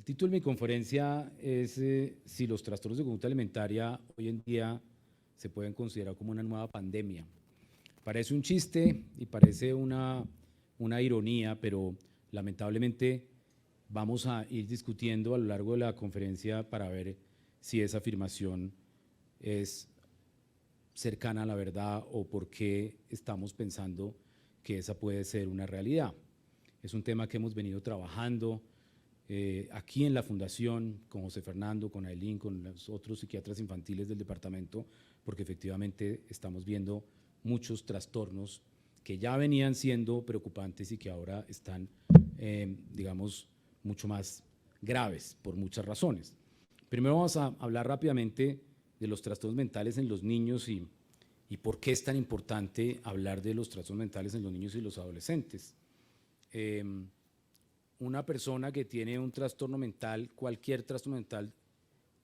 título de mi conferencia es si los trastornos de conducta alimentaria hoy en día se pueden considerar como una nueva pandemia. Parece un chiste y parece una ironía, pero lamentablemente vamos a ir discutiendo a lo largo de la conferencia para ver si esa afirmación es cercana a la verdad o por qué estamos pensando que esa puede ser una realidad. Es un tema que hemos venido trabajando aquí en la Fundación, con José Fernando, con Ailín, con los otros psiquiatras infantiles del departamento, porque efectivamente estamos viendo muchos trastornos que ya venían siendo preocupantes y que ahora están, digamos, mucho más graves por muchas razones. Primero vamos a hablar rápidamente de los trastornos mentales en los niños y por qué es tan importante hablar de los trastornos mentales en los niños y los adolescentes. Una persona que tiene un trastorno mental, cualquier trastorno mental,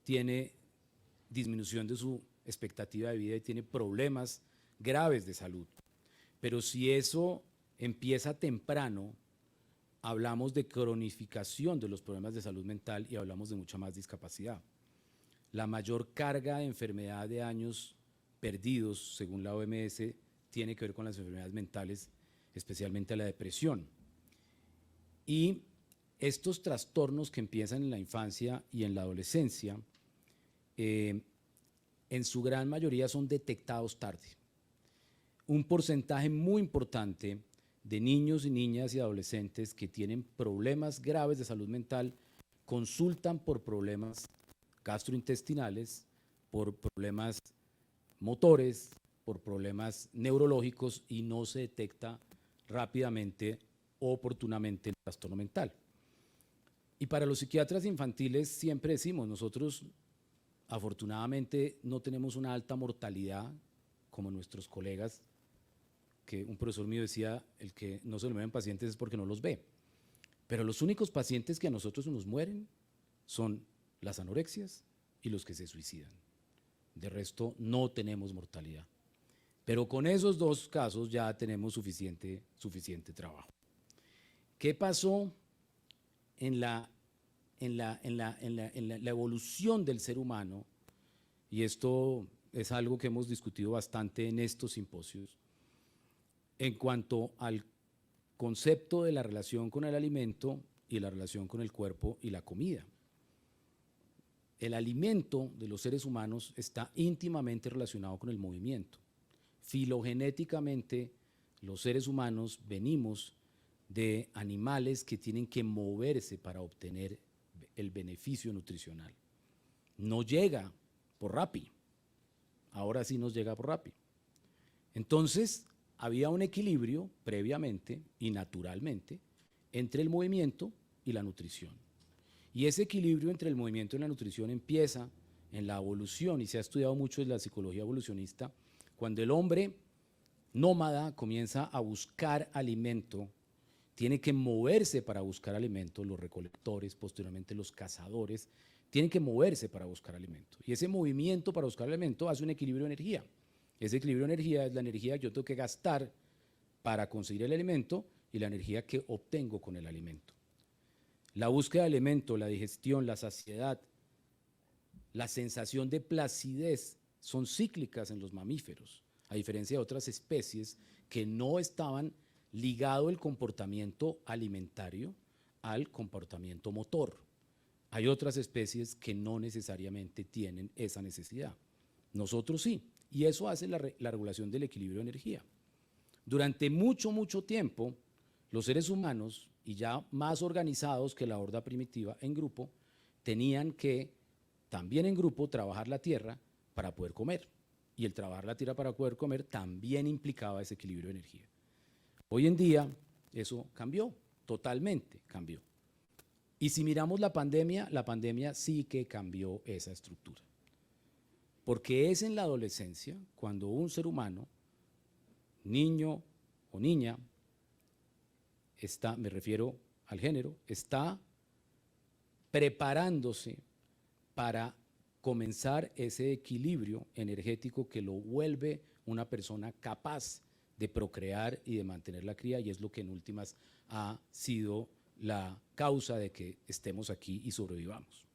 tiene disminución de su expectativa de vida y tiene problemas graves de salud. Pero si eso empieza temprano, hablamos de cronificación de los problemas de salud mental y hablamos de mucha más discapacidad. La mayor carga de enfermedad de años perdidos, según la OMS, tiene que ver con las enfermedades mentales, especialmente la depresión. Y estos trastornos que empiezan en la infancia y en la adolescencia, en su gran mayoría son detectados tarde. Un porcentaje muy importante de niños y niñas y adolescentes que tienen problemas graves de salud mental consultan por problemas gastrointestinales, por problemas motores, por problemas neurológicos y no se detecta rápidamente o oportunamente el trastorno mental. Y para los psiquiatras infantiles siempre decimos, nosotros afortunadamente no tenemos una alta mortalidad como nuestros colegas, que un profesor mío decía, el que no se le mueren pacientes es porque no los ve. Pero los únicos pacientes que a nosotros nos mueren son las anorexias y los que se suicidan. De resto no tenemos mortalidad. Pero con esos dos casos ya tenemos suficiente trabajo. ¿Qué pasó en la evolución del ser humano? Y esto es algo que hemos discutido bastante en estos simposios, en cuanto al concepto de la relación con el alimento y la relación con el cuerpo y la comida. El alimento de los seres humanos está íntimamente relacionado con el movimiento. Filogenéticamente, los seres humanos venimos de animales que tienen que moverse para obtener el beneficio nutricional. No llega por Rappi, ahora sí nos llega por Rappi. Entonces, había un equilibrio previamente y naturalmente entre el movimiento y la nutrición. Y ese equilibrio entre el movimiento y la nutrición empieza en la evolución, y se ha estudiado mucho en la psicología evolucionista, cuando el hombre nómada comienza a buscar alimento, tiene que moverse para buscar alimento, los recolectores, posteriormente los cazadores, tienen que moverse para buscar alimento. Y ese movimiento para buscar alimento hace un equilibrio de energía. Ese equilibrio de energía es la energía que yo tengo que gastar para conseguir el alimento y la energía que obtengo con el alimento. La búsqueda de alimento, la digestión, la saciedad, la sensación de placidez son cíclicas en los mamíferos, a diferencia de otras especies que no estaban ligado el comportamiento alimentario al comportamiento motor. Hay otras especies que no necesariamente tienen esa necesidad. Nosotros sí, y eso hace la regulación del equilibrio de energía. Durante mucho tiempo, los seres humanos, y ya más organizados que la horda primitiva en grupo, tenían que, también en grupo, trabajar la tierra para poder comer. Y el trabajar la tierra para poder comer también implicaba ese equilibrio de energía. Hoy en día eso cambió, totalmente cambió. Y si miramos la pandemia sí que cambió esa estructura. Porque es en la adolescencia cuando un ser humano, niño o niña, me refiero al género, está preparándose para comenzar ese equilibrio energético que lo vuelve una persona capaz de procrear y de mantener la cría, y es lo que en últimas ha sido la causa de que estemos aquí y sobrevivamos.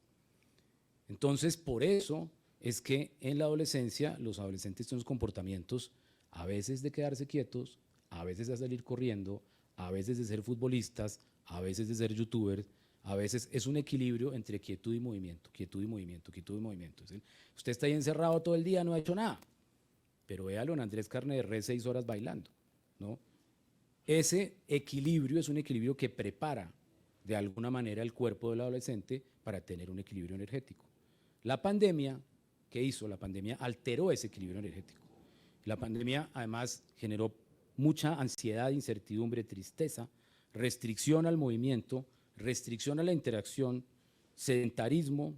Entonces, por eso es que en la adolescencia los adolescentes tienen comportamientos a veces de quedarse quietos, a veces de salir corriendo, a veces de ser futbolistas, a veces de ser youtubers, a veces es un equilibrio entre quietud y movimiento, quietud y movimiento, quietud y movimiento. Usted está ahí encerrado todo el día, no ha hecho nada, pero ve a León Andrés Carne de Res 6 horas bailando, ¿no? Ese equilibrio es un equilibrio que prepara de alguna manera el cuerpo del adolescente para tener un equilibrio energético. La pandemia, ¿qué hizo? La pandemia alteró ese equilibrio energético. La pandemia además generó mucha ansiedad, incertidumbre, tristeza, restricción al movimiento, restricción a la interacción, sedentarismo.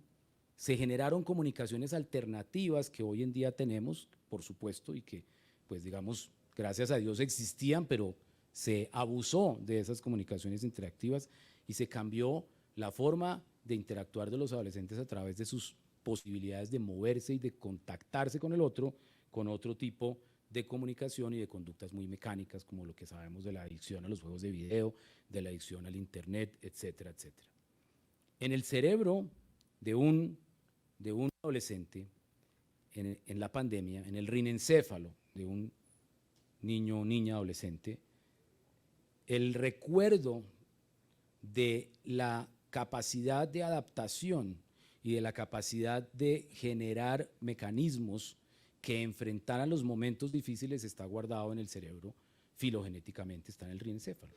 Se generaron comunicaciones alternativas que hoy en día tenemos, por supuesto, y que, pues digamos, gracias a Dios existían, pero se abusó de esas comunicaciones interactivas y se cambió la forma de interactuar de los adolescentes a través de sus posibilidades de moverse y de contactarse con el otro, con otro tipo de comunicación y de conductas muy mecánicas, como lo que sabemos de la adicción a los juegos de video, de la adicción al internet, etcétera, etcétera. En el cerebro de un adolescente, en la pandemia, en el rinencéfalo de un niño o niña adolescente, el recuerdo de la capacidad de adaptación y de la capacidad de generar mecanismos que enfrentaran los momentos difíciles está guardado en el cerebro, filogenéticamente está en el rinencéfalo.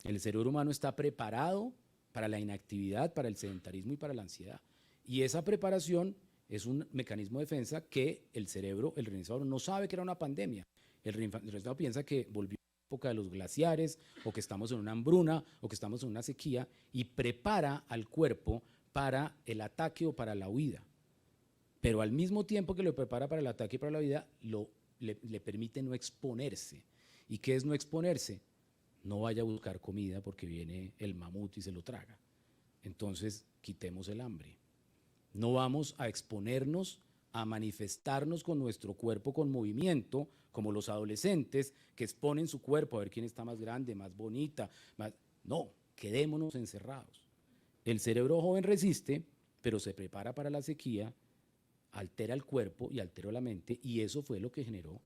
El cerebro humano está preparado para la inactividad, para el sedentarismo y para la ansiedad. Y esa preparación es un mecanismo de defensa que el cerebro, el rinencéfalo, no sabe que era una pandemia. El rinencéfalo piensa que volvió a la época de los glaciares, o que estamos en una hambruna, o que estamos en una sequía, y prepara al cuerpo para el ataque o para la huida. Pero al mismo tiempo que lo prepara para el ataque y para la huida, le permite no exponerse. ¿Y qué es no exponerse? No vaya a buscar comida porque viene el mamut y se lo traga. Entonces, quitemos el hambre. No vamos a exponernos a manifestarnos con nuestro cuerpo con movimiento, como los adolescentes que exponen su cuerpo a ver quién está más grande, más bonita. No, quedémonos encerrados. El cerebro joven resiste, pero se prepara para la sequía, altera el cuerpo y altera la mente, y eso fue lo que generó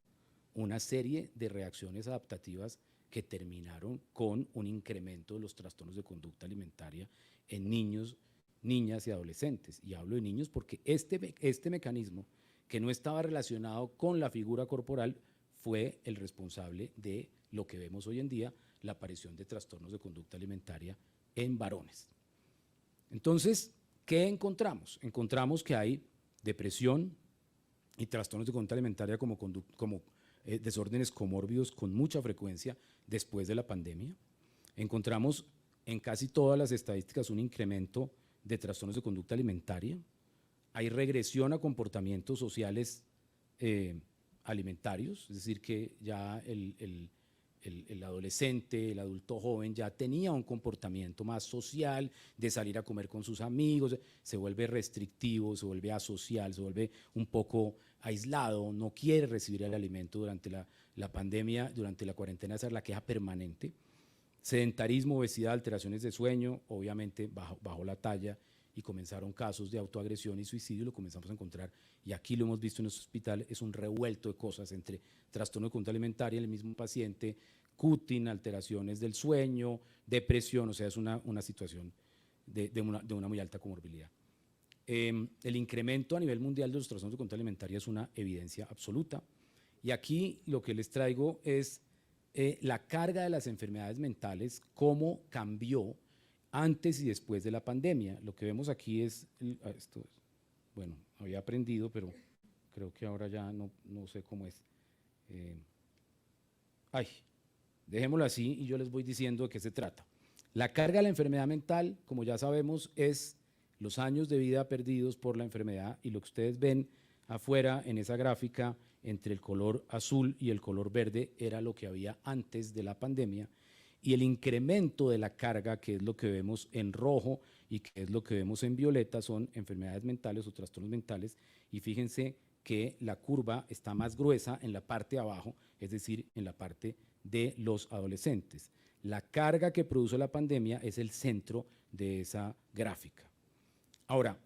una serie de reacciones adaptativas que terminaron con un incremento de los trastornos de conducta alimentaria en niños, niñas y adolescentes. Y hablo de niños porque este mecanismo, que no estaba relacionado con la figura corporal, fue el responsable de lo que vemos hoy en día, la aparición de trastornos de conducta alimentaria en varones. Entonces, ¿qué encontramos? Encontramos que hay depresión y trastornos de conducta alimentaria como desórdenes comórbidos con mucha frecuencia después de la pandemia. Encontramos en casi todas las estadísticas un incremento de trastornos de conducta alimentaria. Hay regresión a comportamientos sociales alimentarios, es decir, que ya el adolescente, el adulto joven ya tenía un comportamiento más social, de salir a comer con sus amigos, se vuelve restrictivo, se vuelve asocial, se vuelve un poco aislado, no quiere recibir el alimento durante la pandemia, durante la cuarentena, esa es la queja permanente. Sedentarismo, obesidad, alteraciones de sueño, obviamente bajó la talla y comenzaron casos de autoagresión y suicidio, lo comenzamos a encontrar, y aquí lo hemos visto en nuestro hospital, es un revuelto de cosas entre trastorno de conducta alimentaria en el mismo paciente, cutting, alteraciones del sueño, depresión, o sea, es una situación de una muy alta comorbilidad. El incremento a nivel mundial de los trastornos de conducta alimentaria es una evidencia absoluta, y aquí lo que les traigo es la carga de las enfermedades mentales, cómo cambió antes y después de la pandemia. Lo que vemos aquí es, bueno, había aprendido, pero creo que ahora ya no sé cómo es. Dejémoslo así y yo les voy diciendo de qué se trata. La carga de la enfermedad mental, como ya sabemos, es los años de vida perdidos por la enfermedad, y lo que ustedes ven afuera en esa gráfica entre el color azul y el color verde era lo que había antes de la pandemia, y el incremento de la carga, que es lo que vemos en rojo y que es lo que vemos en violeta, son enfermedades mentales o trastornos mentales, y fíjense que la curva está más gruesa en la parte de abajo, es decir, en la parte de los adolescentes. La carga que produce la pandemia es el centro de esa gráfica. Ahora,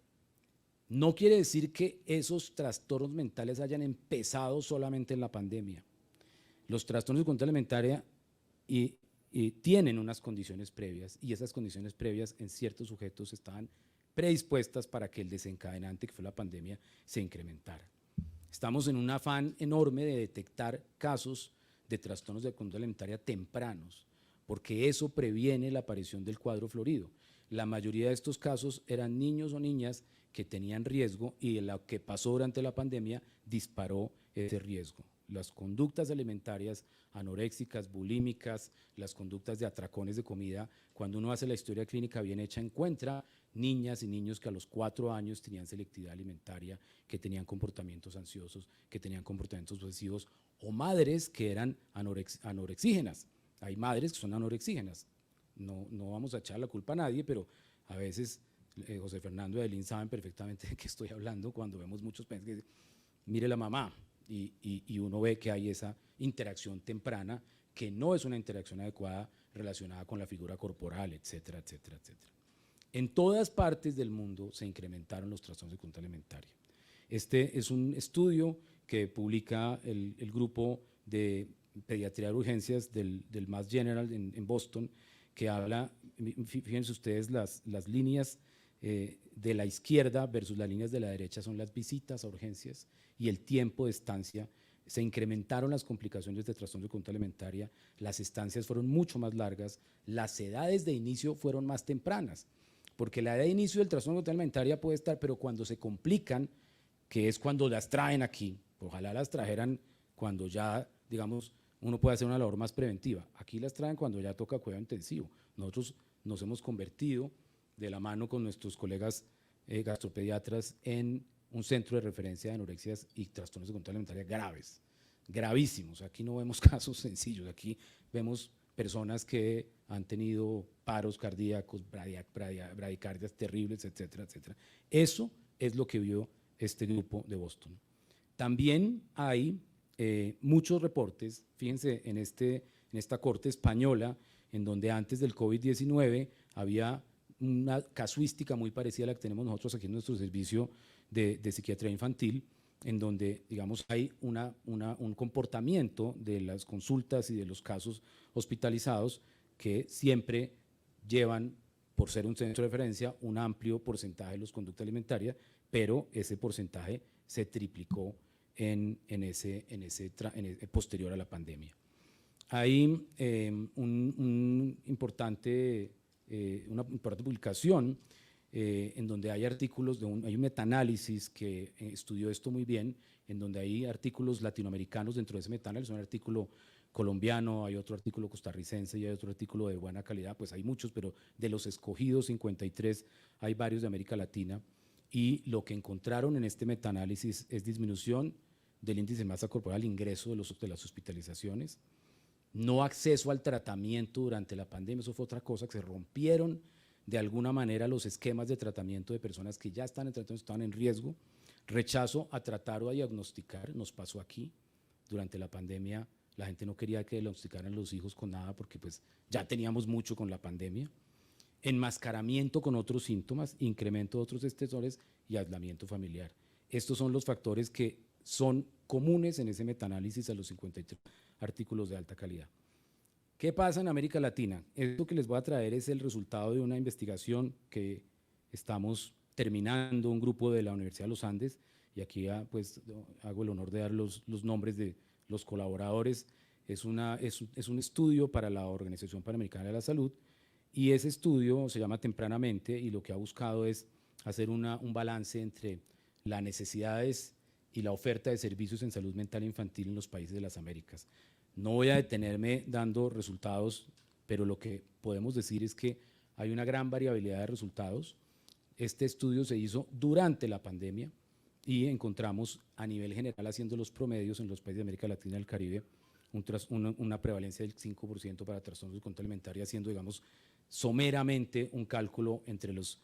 no quiere decir que esos trastornos mentales hayan empezado solamente en la pandemia. Los trastornos de conducta alimentaria tienen unas condiciones previas, y esas condiciones previas en ciertos sujetos estaban predispuestas para que el desencadenante, que fue la pandemia, se incrementara. Estamos en un afán enorme de detectar casos de trastornos de conducta alimentaria tempranos, porque eso previene la aparición del cuadro florido. La mayoría de estos casos eran niños o niñas que tenían riesgo, y lo que pasó durante la pandemia disparó ese riesgo. Las conductas alimentarias anoréxicas, bulímicas, las conductas de atracones de comida, cuando uno hace la historia clínica bien hecha, encuentra niñas y niños que a los 4 años tenían selectividad alimentaria, que tenían comportamientos ansiosos, que tenían comportamientos obsesivos, o madres que eran anorexígenas. Hay madres que son anorexígenas. No vamos a echar la culpa a nadie, pero a veces José Fernando y Adelín saben perfectamente de qué estoy hablando cuando vemos muchos pacientes que dicen, mire la mamá, y uno ve que hay esa interacción temprana que no es una interacción adecuada relacionada con la figura corporal, etcétera, etcétera, etcétera. En todas partes del mundo se incrementaron los trastornos de conducta alimentaria. Este es un estudio que publica el grupo de pediatría de urgencias del Mass General en Boston, que habla, fíjense ustedes, las líneas de la izquierda versus las líneas de la derecha son las visitas a urgencias y el tiempo de estancia. Se incrementaron las complicaciones de trastorno de conducta alimentaria, las estancias fueron mucho más largas, las edades de inicio fueron más tempranas, porque la edad de inicio del trastorno de conducta alimentaria puede estar, pero cuando se complican, que es cuando las traen aquí, ojalá las trajeran cuando ya, digamos, uno puede hacer una labor más preventiva. Aquí las traen cuando ya toca cuidado intensivo. Nosotros nos hemos convertido de la mano con nuestros colegas gastropediatras en un centro de referencia de anorexias y trastornos de conducta alimentaria graves, gravísimos. Aquí no vemos casos sencillos, aquí vemos personas que han tenido paros cardíacos, bradicardias terribles, etcétera, etcétera. Eso es lo que vio este grupo de Boston. También hay muchos reportes, fíjense en esta corte española, en donde antes del COVID-19 había una casuística muy parecida a la que tenemos nosotros aquí en nuestro servicio de psiquiatría infantil, en donde, digamos, hay un comportamiento de las consultas y de los casos hospitalizados que siempre llevan, por ser un centro de referencia, un amplio porcentaje de los conducta alimentaria, pero ese porcentaje se triplicó posterior a la pandemia. Hay una importante publicación en donde hay artículos, hay un metaanálisis que estudió esto muy bien, en donde hay artículos latinoamericanos dentro de ese metaanálisis, un artículo colombiano, hay otro artículo costarricense y hay otro artículo de buena calidad, pues hay muchos, pero de los escogidos 53 hay varios de América Latina, y lo que encontraron en este metaanálisis es disminución del índice de masa corporal, ingreso de las hospitalizaciones, no acceso al tratamiento durante la pandemia. Eso fue otra cosa, que se rompieron de alguna manera los esquemas de tratamiento de personas que ya están en tratamiento, estaban en riesgo, rechazo a tratar o a diagnosticar. Nos pasó aquí durante la pandemia, la gente no quería que diagnosticaran los hijos con nada porque pues ya teníamos mucho con la pandemia, enmascaramiento con otros síntomas, incremento de otros estresores y aislamiento familiar. Estos son los factores que son comunes en ese metaanálisis a los 53 artículos de alta calidad. ¿Qué pasa en América Latina? Esto que les voy a traer es el resultado de una investigación que estamos terminando, un grupo de la Universidad de los Andes, y aquí pues hago el honor de dar los nombres de los colaboradores. Es un estudio para la Organización Panamericana de la Salud, y ese estudio se llama Tempranamente, y lo que ha buscado es hacer un balance entre las necesidades y la oferta de servicios en salud mental infantil en los países de las Américas. No voy a detenerme dando resultados, pero lo que podemos decir es que hay una gran variabilidad de resultados. Este estudio se hizo durante la pandemia y encontramos a nivel general, haciendo los promedios en los países de América Latina y el Caribe, una prevalencia del 5% para trastornos de conducta alimentaria, haciendo, digamos, someramente un cálculo entre los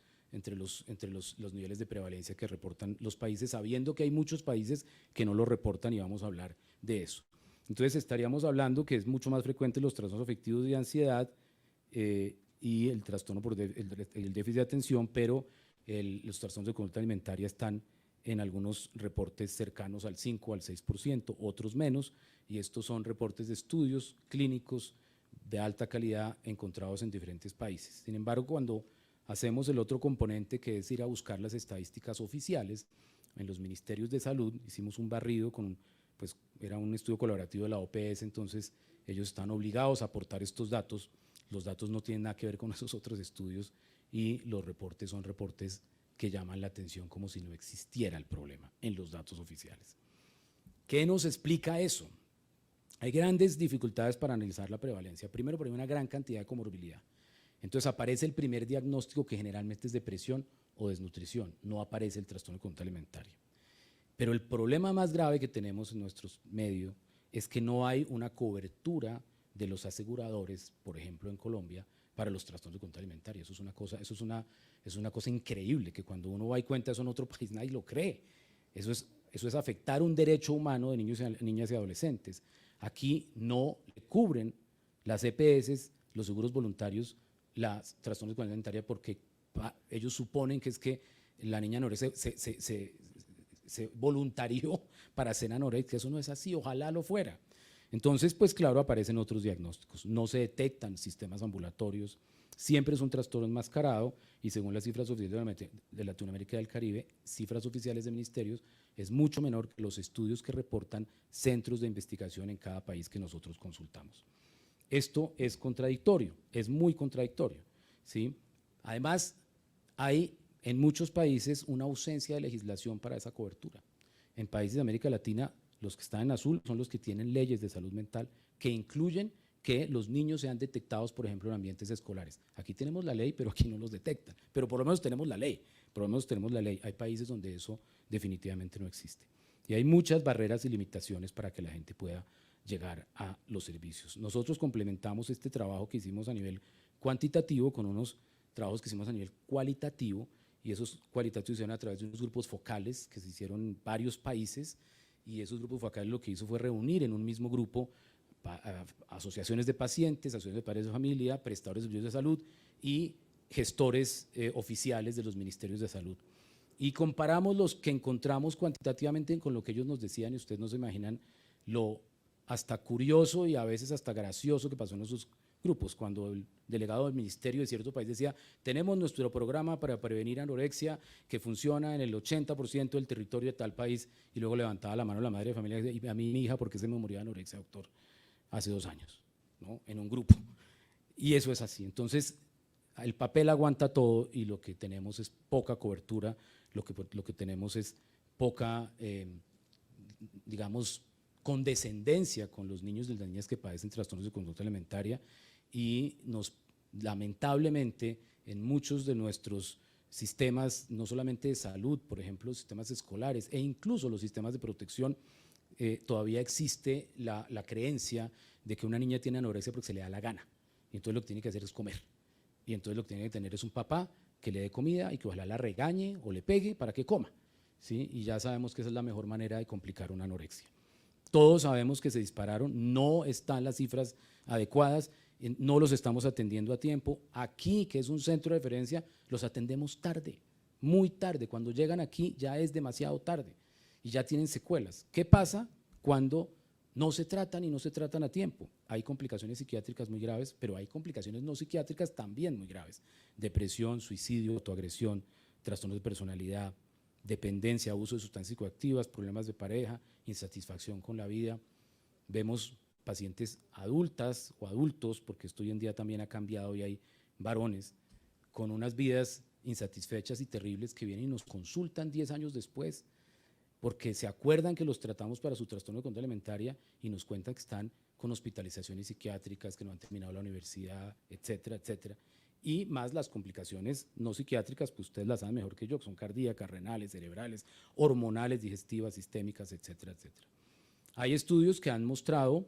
niveles de prevalencia que reportan los países, sabiendo que hay muchos países que no lo reportan, y vamos a hablar de eso. Entonces estaríamos hablando que es mucho más frecuente los trastornos afectivos de ansiedad y el trastorno por el déficit de atención, pero los trastornos de conducta alimentaria están en algunos reportes cercanos al 5 al 6%, otros menos, y estos son reportes de estudios clínicos de alta calidad encontrados en diferentes países. Sin embargo, cuando hacemos el otro componente, que es ir a buscar las estadísticas oficiales en los ministerios de salud, hicimos un barrido con, pues era un estudio colaborativo de la OPS, entonces ellos están obligados a aportar estos datos. Los datos no tienen nada que ver con esos otros estudios y los reportes son reportes que llaman la atención como si no existiera el problema en los datos oficiales. ¿Qué nos explica eso? Hay grandes dificultades para analizar la prevalencia. Primero, porque hay una gran cantidad de comorbilidad. Entonces aparece el primer diagnóstico, que generalmente es depresión o desnutrición, no aparece el trastorno de conducta alimentaria. Pero el problema más grave que tenemos en nuestros medios es que no hay una cobertura de los aseguradores, por ejemplo en Colombia, para los trastornos de conducta alimentaria. Eso es una cosa increíble, que cuando uno va y cuenta eso en otro país nadie lo cree. Eso es afectar un derecho humano de niñas y adolescentes. Aquí no le cubren las EPS, los seguros voluntarios, las trastornos de conducta alimentaria, porque ellos suponen que es que la niña anorexia se voluntarió para ser anorexia. Eso no es así, ojalá lo fuera. Entonces, pues claro, aparecen otros diagnósticos, no se detectan sistemas ambulatorios, siempre es un trastorno enmascarado y según las cifras oficiales de Latinoamérica y del Caribe, cifras oficiales de ministerios, es mucho menor que los estudios que reportan centros de investigación en cada país que nosotros consultamos. Esto es contradictorio, es muy contradictorio, ¿sí? Además, hay en muchos países una ausencia de legislación para esa cobertura. En países de América Latina, los que están en azul son los que tienen leyes de salud mental que incluyen que los niños sean detectados, por ejemplo, en ambientes escolares. Aquí tenemos la ley, pero aquí no los detectan. Pero por lo menos tenemos la ley, por lo menos tenemos la ley. Hay países donde eso definitivamente no existe. Y hay muchas barreras y limitaciones para que la gente pueda llegar a los servicios. Nosotros complementamos este trabajo que hicimos a nivel cuantitativo con unos trabajos que hicimos a nivel cualitativo, y esos cualitativos se hicieron a través de unos grupos focales que se hicieron en varios países, y esos grupos focales lo que hizo fue reunir en un mismo grupo asociaciones de pacientes, asociaciones de padres de familia, prestadores de servicios de salud y gestores oficiales de los ministerios de salud. Y comparamos los que encontramos cuantitativamente con lo que ellos nos decían, y ustedes no se imaginan lo hasta curioso y a veces hasta gracioso que pasó en esos grupos, cuando el delegado del ministerio de cierto país decía: tenemos nuestro programa para prevenir anorexia que funciona en el 80% del territorio de tal país, y luego levantaba la mano la madre de familia y decía: y a mí mi hija, ¿por qué se me murió de anorexia, doctor? Hace 2 años, ¿no? En un grupo. Y eso es así. Entonces, el papel aguanta todo y lo que tenemos es poca cobertura, lo que tenemos es poca, digamos, condescendencia con los niños y las niñas que padecen trastornos de conducta alimentaria, y lamentablemente, en muchos de nuestros sistemas, no solamente de salud, por ejemplo, sistemas escolares e incluso los sistemas de protección, todavía existe la creencia de que una niña tiene anorexia porque se le da la gana, y entonces lo que tiene que hacer es comer, y entonces lo que tiene que tener es un papá que le dé comida y que ojalá la regañe o le pegue para que coma, ¿sí? Y ya sabemos que esa es la mejor manera de complicar una anorexia. Todos sabemos que se dispararon, no están las cifras adecuadas, no los estamos atendiendo a tiempo. Aquí, que es un centro de referencia, los atendemos tarde, muy tarde. Cuando llegan aquí ya es demasiado tarde y ya tienen secuelas. ¿Qué pasa cuando no se tratan y no se tratan a tiempo? Hay complicaciones psiquiátricas muy graves, pero hay complicaciones no psiquiátricas también muy graves: depresión, suicidio, autoagresión, trastornos de personalidad, dependencia, abuso de sustancias psicoactivas, problemas de pareja, insatisfacción con la vida. Vemos pacientes adultas o adultos, porque esto hoy en día también ha cambiado y hay varones con unas vidas insatisfechas y terribles que vienen y nos consultan 10 años después, porque se acuerdan que los tratamos para su trastorno de conducta alimentaria y nos cuentan que están con hospitalizaciones psiquiátricas, que no han terminado la universidad, etcétera, etcétera. Y más las complicaciones no psiquiátricas, pues ustedes las saben mejor que yo, que son cardíacas, renales, cerebrales, hormonales, digestivas, sistémicas, etcétera, etcétera. Hay estudios que han mostrado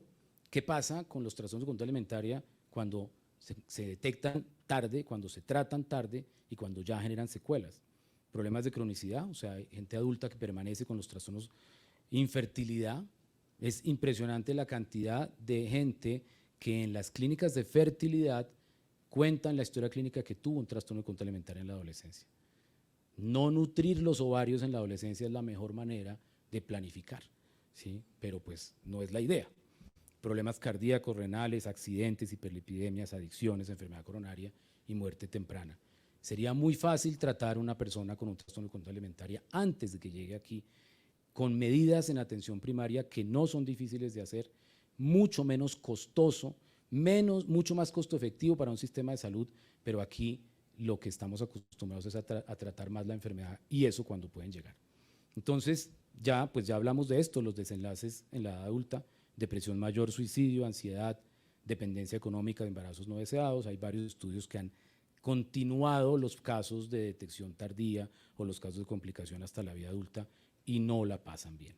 qué pasa con los trastornos de conducta alimentaria cuando se detectan tarde, cuando se tratan tarde y cuando ya generan secuelas. Problemas de cronicidad, o sea, gente adulta que permanece con los trastornos, infertilidad, Es impresionante la cantidad de gente que en las clínicas de fertilidad cuentan la historia clínica que tuvo un trastorno de conducta alimentaria en la adolescencia. No nutrir los ovarios en la adolescencia es la mejor manera de planificar, ¿sí? Pero pues no es la idea. Problemas cardíacos, renales, accidentes, hiperlipidemias, adicciones, enfermedad coronaria y muerte temprana. Sería muy fácil tratar a una persona con un trastorno de conducta alimentaria antes de que llegue aquí, con medidas en atención primaria que no son difíciles de hacer, mucho menos costoso, mucho más costo efectivo para un sistema de salud, pero aquí lo que estamos acostumbrados es a tratar más la enfermedad y eso cuando pueden llegar. Entonces, pues ya hablamos de esto, los desenlaces en la edad adulta, depresión mayor, suicidio, ansiedad, dependencia económica de embarazos no deseados. Hay varios estudios que han continuado los casos de detección tardía o los casos de complicación hasta la vida adulta y no la pasan bien.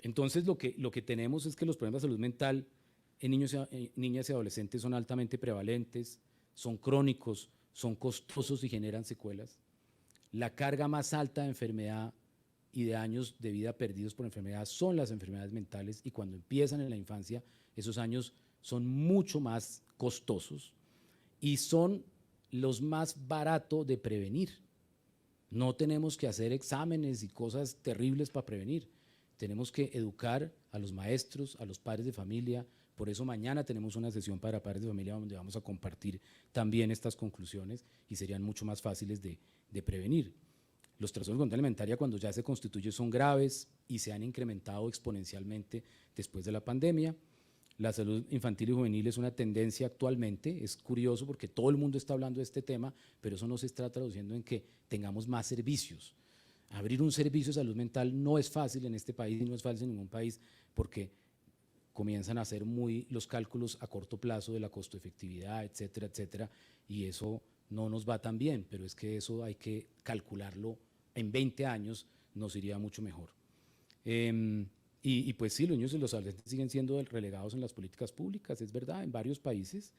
Entonces, lo que tenemos es que los problemas de salud mental en niñas y adolescentes son altamente prevalentes, son crónicos, son costosos y generan secuelas. La carga más alta de enfermedad y de años de vida perdidos por enfermedad son las enfermedades mentales y cuando empiezan en la infancia, esos años son mucho más costosos y son los más baratos de prevenir. No tenemos que hacer exámenes y cosas terribles para prevenir. Tenemos que educar a los maestros, a los padres de familia. Por eso mañana tenemos una sesión para padres de familia donde vamos a compartir también estas conclusiones y serían mucho más fáciles de prevenir. Los trastornos de conducta alimentaria cuando ya se constituyen son graves y se han incrementado exponencialmente después de la pandemia. La salud infantil y juvenil es una tendencia actualmente, es curioso porque todo el mundo está hablando de este tema, pero eso no se está traduciendo en que tengamos más servicios. Abrir un servicio de salud mental no es fácil en este país y no es fácil en ningún país porque comienzan a hacer los cálculos a corto plazo de la costo-efectividad, etcétera, etcétera, y eso no nos va tan bien, pero es que eso hay que calcularlo en 20 años, nos iría mucho mejor. Y pues sí, los niños y los adolescentes siguen siendo relegados en las políticas públicas, es verdad, en varios países,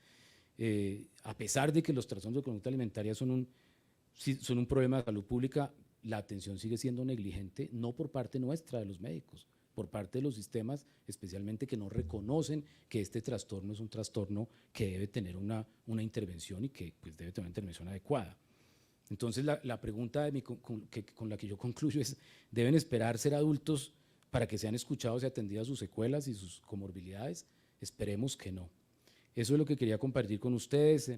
a pesar de que los trastornos de conducta alimentaria son un problema de salud pública, la atención sigue siendo negligente, no por parte nuestra de los médicos, por parte de los sistemas, especialmente que no reconocen que este trastorno es un trastorno que debe tener una intervención y que pues, debe tener una intervención adecuada. Entonces, la pregunta con la que yo concluyo es, ¿deben esperar ser adultos para que sean escuchados y atendidas sus secuelas y sus comorbilidades? Esperemos que no. Eso es lo que quería compartir con ustedes.